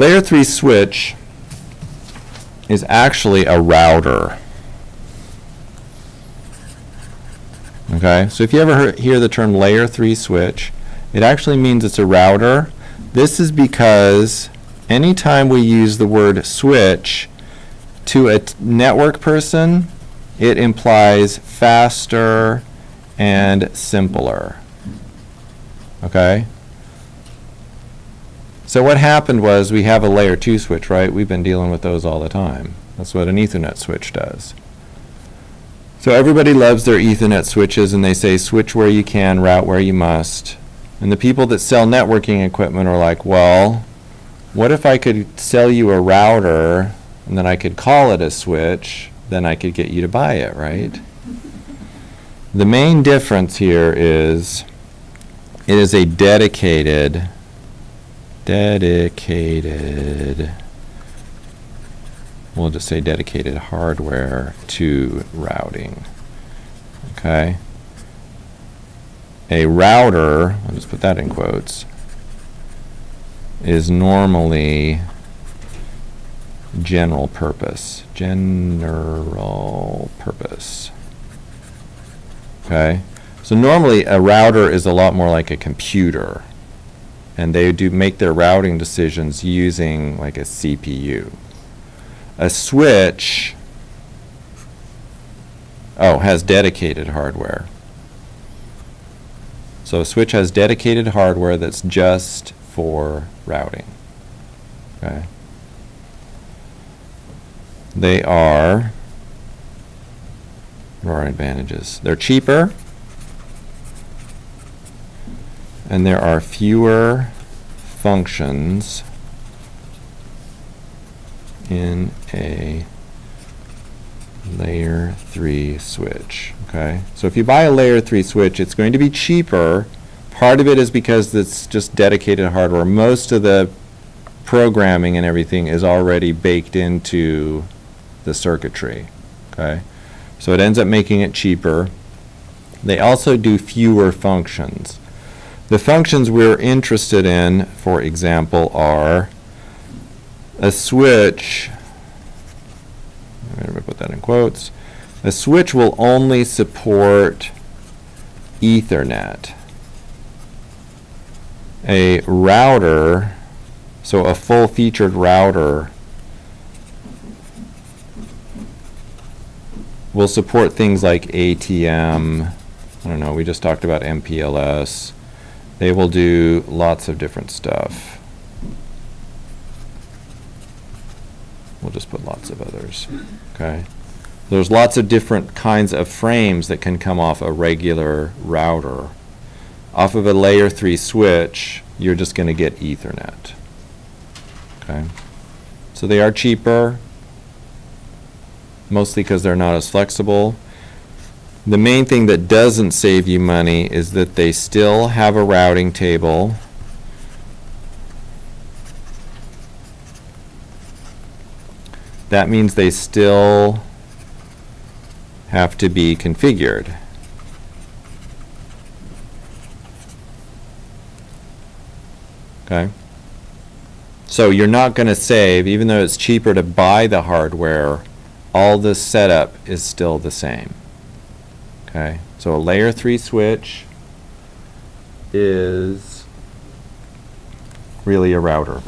Layer 3 switch is actually a router. Okay, so if you ever hear the term layer 3 switch, it actually means it's a router. This is because anytime we use the word switch to a network person, it implies faster and simpler. Okay? So what happened was we have a layer 2 switch, right? We've been dealing with those all the time. That's what an Ethernet switch does. So everybody loves their Ethernet switches, and they say switch where you can, route where you must. And the people that sell networking equipment are like, well, what if I could sell you a router and then I could call it a switch, then I could get you to buy it, right? The main difference here is it is a dedicated, we'll just say dedicated hardware to routing. Okay? A router, I'll just put that in quotes, is normally general purpose. General purpose. Okay? So normally a router is a lot more like a computer, and they do make their routing decisions using like a CPU. A switch, has dedicated hardware. So a switch has dedicated hardware that's just for routing. Okay. They are, what are advantages? They're cheaper, and there are fewer functions in a layer 3 switch. Okay, so if you buy a layer 3 switch, it's going to be cheaper. Part of it is because it's just dedicated hardware. Most of the programming and everything is already baked into the circuitry. Okay, so it ends up making it cheaper. They also do fewer functions. The functions we're interested in, for example, are a switch, I'm going to put that in quotes, a switch will only support Ethernet. A router, so a full-featured router, will support things like ATM, I don't know, we just talked about MPLS. They will do lots of different stuff. We'll just put lots of others. Okay. There's lots of different kinds of frames that can come off a regular router. Off of a layer 3 switch, you're just going to get Ethernet. Okay. So they are cheaper, mostly because they're not as flexible. The main thing that doesn't save you money is that they still have a routing table. That means they still have to be configured. Okay? So you're not going to save, even though it's cheaper to buy the hardware, all the setup is still the same. Okay? So a layer 3 switch is really a router.